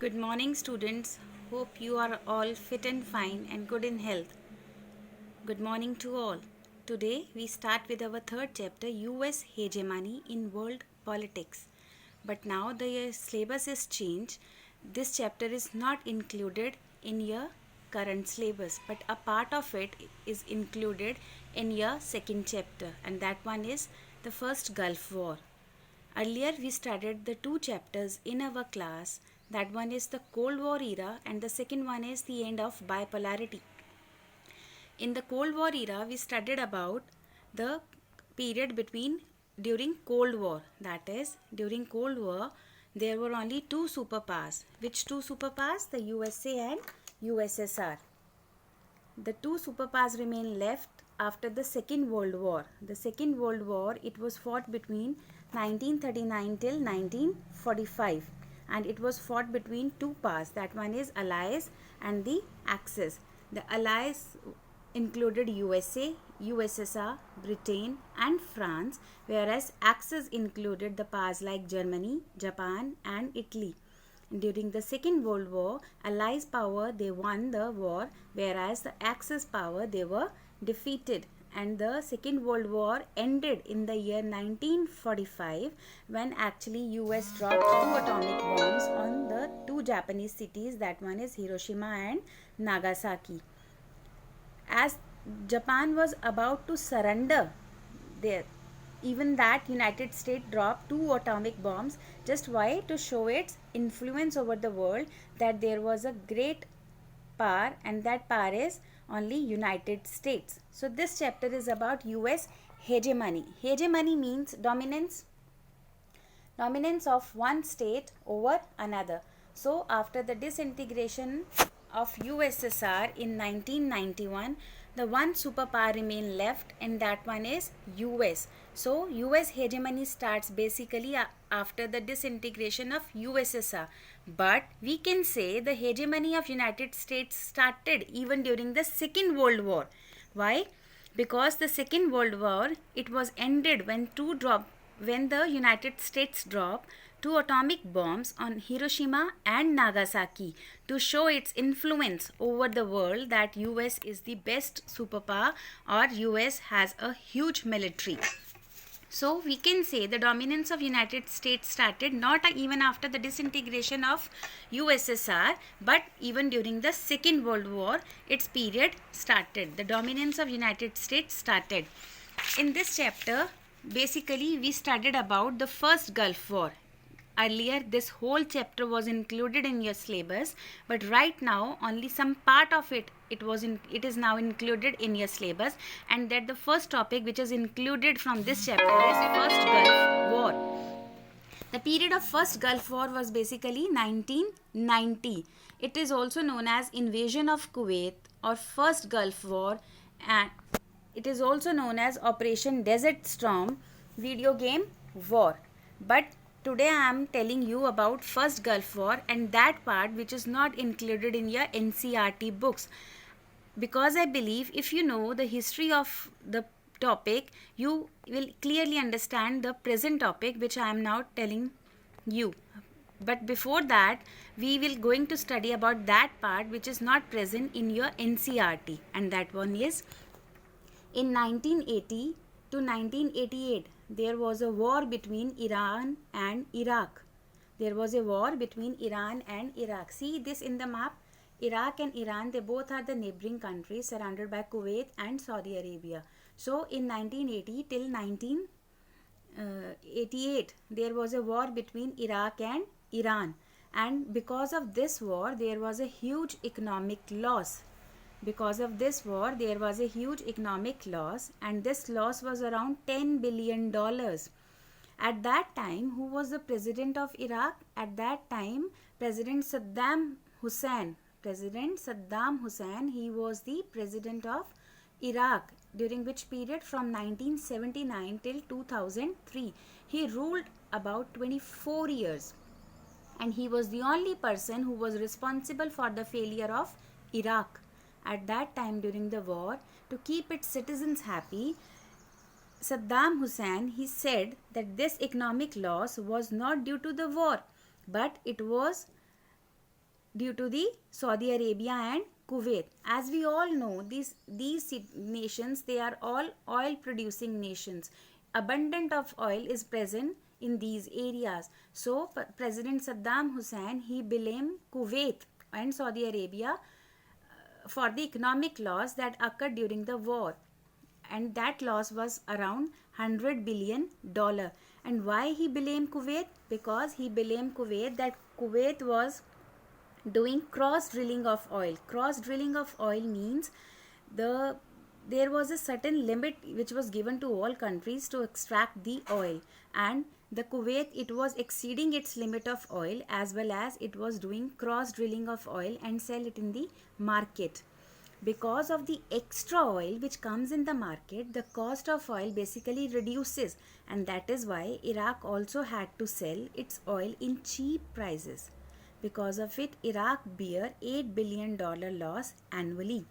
Good morning, students. Hope you are all fit and fine and good in health. Good morning to all. Today we start with our third chapter, US Hegemony in World Politics. But now the syllabus is changed. This chapter is not included in your current syllabus, but a part of it is included in your second chapter, and that one is the first Gulf War. Earlier, we studied the two chapters in our class. That one is the Cold War era, and the second one is the end of bipolarity. In the Cold War era, we studied about the period during Cold War. That is, during Cold War, there were only two superpowers. Which two superpowers? The USA and USSR. The two superpowers remain left after the Second World War. The Second World War, it was fought between 1939 till 1945, and it was fought between two powers. That one is Allies and the Axis. The Allies included USA, USSR, Britain and France, whereas Axis included the powers like Germany, Japan and Italy. During the Second World War, Allies power, they won the war, whereas the Axis power, they were defeated. And the Second World War ended in the year 1945 when actually US dropped two atomic bombs on the two Japanese cities, that one is Hiroshima and Nagasaki. As Japan was about to surrender there, even that United States dropped two atomic bombs. Just why? To show its influence over the world, that there was a great power, and that power is only United States. So this chapter is about US hegemony. Hegemony means dominance of one state over another. So after the disintegration of USSR in 1991, the one superpower remained left, and that one is US. So US hegemony starts basically after the disintegration of USSR. But we can say the hegemony of United States started even during the Second World War. Why? Because the Second World War, it was ended when the United States dropped two atomic bombs on Hiroshima and Nagasaki to show its influence over the world, that US is the best superpower, or US has a huge military. So we can say the dominance of United States started not even after the disintegration of USSR, but even during the Second World War, its period started. The dominance of United States started. In this chapter, basically we studied about the first Gulf War. Earlier, this whole chapter was included in your syllabus, but right now only some part of it is now included in your syllabus, and that the first topic which is included from this chapter is first Gulf War. The period of first Gulf War was basically 1990. It is also known as invasion of Kuwait or first Gulf War, and it is also known as Operation Desert Storm video game war. But today I am telling you about first Gulf War, and that part which is not included in your NCERT books, because I believe if you know the history of the topic, you will clearly understand the present topic which I am now telling you. But before that, we will going to study about that part which is not present in your NCERT, and that one is in 1980 to 1988, there was a war between Iran and Iraq. There was a war between Iran and Iraq. See this in the map. Iraq and Iran, they both are the neighboring countries surrounded by Kuwait and Saudi Arabia. So in 1980 till 1988, there was a war between Iraq and Iran. And because of this war, there was a huge economic loss. Because of this war, there was a huge economic loss, and this loss was around $10 billion. At that time, who was the president of Iraq? At that time, President Saddam Hussein, he was the president of Iraq, during which period from 1979 till 2003. He ruled about 24 years, and he was the only person who was responsible for the failure of Iraq. At that time during the war, to keep its citizens happy, Saddam Hussein, he said that this economic loss was not due to the war, but it was due to the Saudi Arabia and Kuwait. As we all know, these nations, they are all oil producing nations. Abundant of oil is present in these areas. So President Saddam Hussein, he blamed Kuwait and Saudi Arabia for the economic loss that occurred during the war, and that loss was around $100 billion. And why he blamed Kuwait? Because he blamed Kuwait that Kuwait was doing cross drilling of oil. Cross drilling of oil means there was a certain limit which was given to all countries to extract the oil, and the Kuwait, it was exceeding its limit of oil, as well as it was doing cross drilling of oil and sell it in the market. Because of the extra oil which comes in the market, the cost of oil basically reduces, and that is why Iraq also had to sell its oil in cheap prices. Because of it, Iraq bear $8 billion loss annually.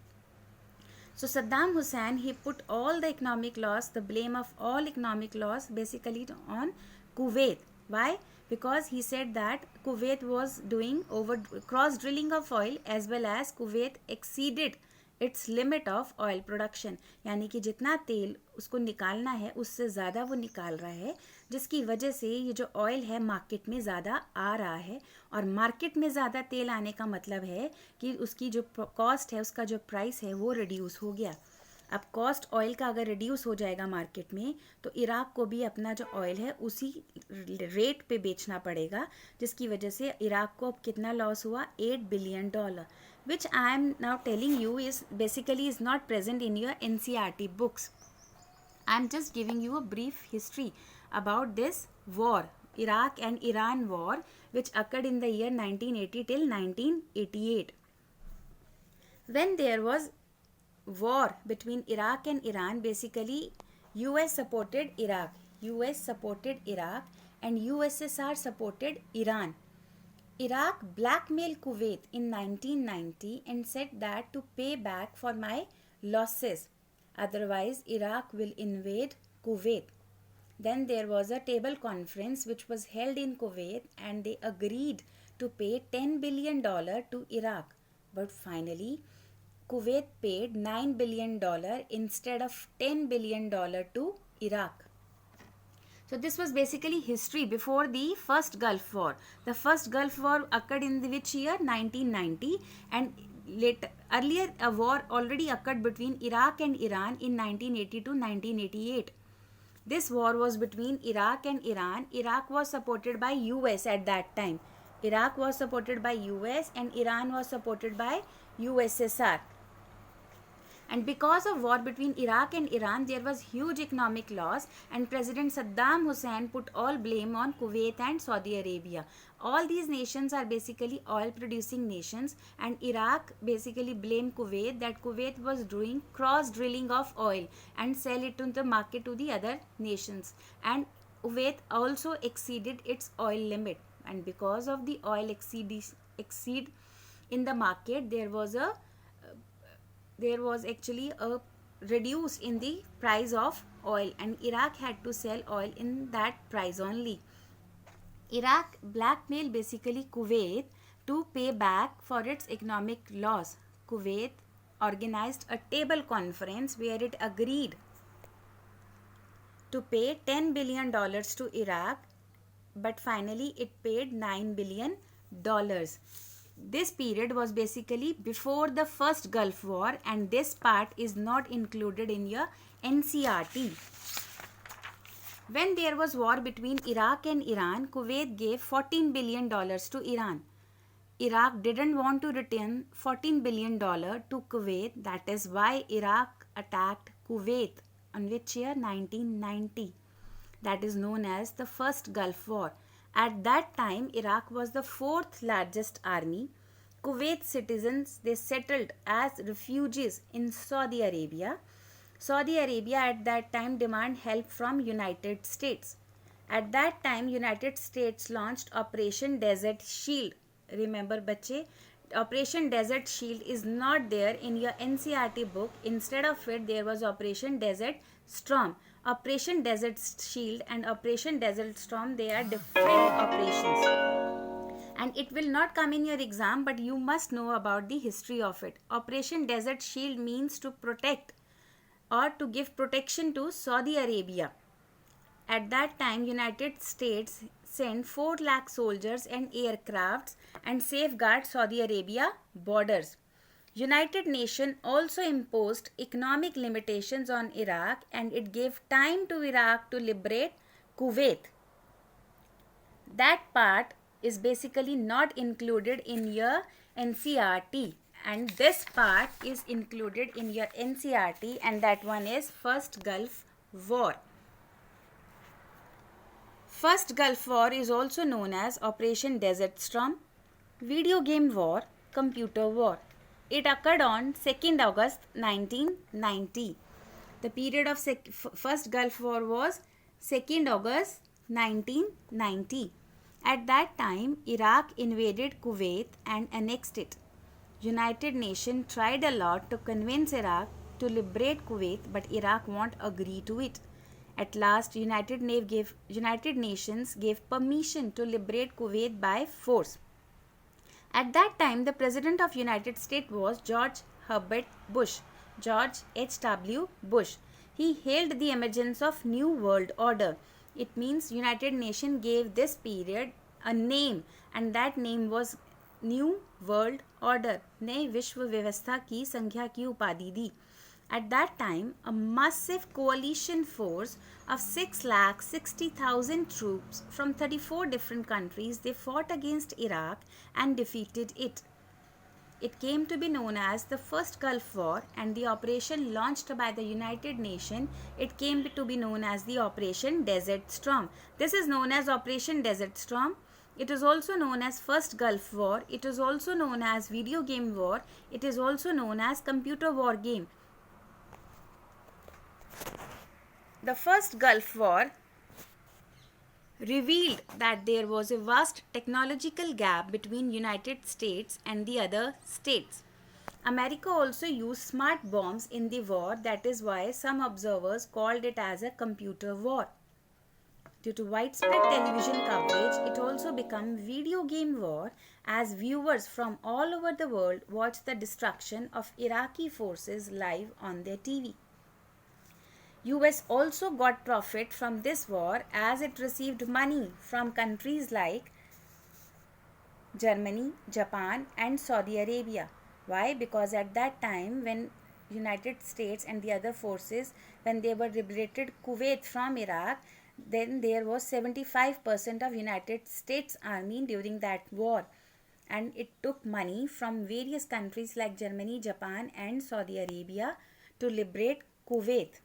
So Saddam Hussein, he put all the economic loss, the blame of all economic loss basically on Kuwait. Why? Because he said that Kuwait was doing over cross drilling of oil, as well as Kuwait exceeded its limit of oil production. यानी कि जितना तेल उसको निकालना है उससे ज़्यादा वो निकाल रहा है, जिसकी वजह से ये जो ऑयल है मार्केट में ज़्यादा आ रहा है. और मार्केट में ज़्यादा तेल आने का मतलब है कि उसकी जो कॉस्ट है, उसका जो प्राइस है वो रिड्यूस हो गया. अब कॉस्ट ऑयल का अगर रिड्यूस हो जाएगा मार्केट में, तो इराक को भी अपना जो ऑयल है उसी रेट पे बेचना पड़ेगा, जिसकी वजह से इराक को अब कितना लॉस हुआ? $8 billion, which I am now telling you is basically is not present in your NCERT books. I am just giving you a brief history about this war, Iraq and Iran war, which occurred in the year 1980 till 1988. When there was war between Iraq and Iran, basically US supported Iraq, and USSR supported Iran. Iraq blackmailed Kuwait in 1990 and said that to pay back for my losses, otherwise Iraq will invade Kuwait. Then there was a table conference which was held in Kuwait, and they agreed to pay $10 billion to Iraq. But finally, Kuwait paid $9 billion instead of $10 billion to Iraq. So this was basically history before the first Gulf War. The first Gulf War occurred in which year? 1990, and earlier a war already occurred between Iraq and Iran in 1980 to 1988. This war was between Iraq and Iran. Iraq was supported by US at that time. Iraq was supported by US and Iran was supported by USSR. And because of war between Iraq and Iran, there was huge economic loss, and President Saddam Hussein put all blame on Kuwait and Saudi Arabia. All these nations are basically oil producing nations, and Iraq basically blamed Kuwait that Kuwait was doing cross drilling of oil and sell it to the market to the other nations. And Kuwait also exceeded its oil limit, and because of the oil exceed in the market, there was actually a reduce in the price of oil, and Iraq had to sell oil in that price only. Iraq blackmailed basically Kuwait to pay back for its economic loss. Kuwait organized a table conference where it agreed to pay $10 billion to Iraq, but finally it paid $9 billion. This period was basically before the first Gulf War, and this part is not included in your NCERT. When there was war between Iraq and Iran, Kuwait gave $14 billion to Iran. Iraq didn't want to return $14 billion to Kuwait. That is why Iraq attacked Kuwait. On which year? 1990. That is known as the first Gulf War. At that time, Iraq was the fourth largest army. Kuwait citizens, they settled as refugees in Saudi Arabia. Saudi Arabia at that time demanded help from United States. At that time, United States launched Operation Desert Shield. Remember, bache, Operation Desert Shield is not there in your NCERT book. Instead of it, there was Operation Desert Storm. Operation Desert Shield and Operation Desert Storm, they are different operations. and it will not come in your exam, but you must know about the history of it. Operation Desert Shield means to protect or to give protection to Saudi Arabia. At that time, United States sent 4 lakh soldiers and aircrafts and safeguard Saudi Arabia borders. United Nations also imposed economic limitations on Iraq, and it gave time to Iraq to liberate Kuwait. That part is basically not included in your NCERT, and this part is included in your NCERT, and that one is First Gulf War. First Gulf War is also known as Operation Desert Storm, Video Game War, Computer War. It occurred on 2nd August 1990. The period of First Gulf War was 2nd August 1990. At that time, Iraq invaded Kuwait and annexed it. United Nations tried a lot to convince Iraq to liberate Kuwait, but Iraq won't agree to it. At last, United Nations gave permission to liberate Kuwait by force. At that time, the President of United States was George Herbert Bush, George H.W. Bush. He hailed the emergence of New World Order. It means United Nations gave this period a name, and that name was New World Order. नए विश्व व्यवस्था की संख्या की उपाधि दी. At that time, a massive coalition force of 6,60,000 troops from 34 different countries, they fought against Iraq and defeated it. It came to be known as the First Gulf War, and the operation launched by the United Nations, it came to be known as the Operation Desert Storm. This is known as Operation Desert Storm. It is also known as First Gulf War. It is also known as Video Game War. It is also known as Computer War Game. The First Gulf War revealed that there was a vast technological gap between United States and the other states. America also used smart bombs in the war. That is why some observers called it as a computer war. Due to widespread television coverage, it also became video game war as viewers from all over the world watched the destruction of Iraqi forces live on their TV. US also got profit from this war as it received money from countries like Germany, Japan and Saudi Arabia. Why? Because at that time when United States and the other forces, when they were liberated Kuwait from Iraq, then there was 75% of United States Army during that war, and it took money from various countries like Germany, Japan and Saudi Arabia to liberate Kuwait.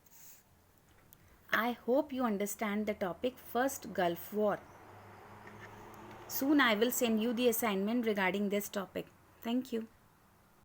I hope you understand the topic First Gulf War. Soon I will send you the assignment regarding this topic. Thank you.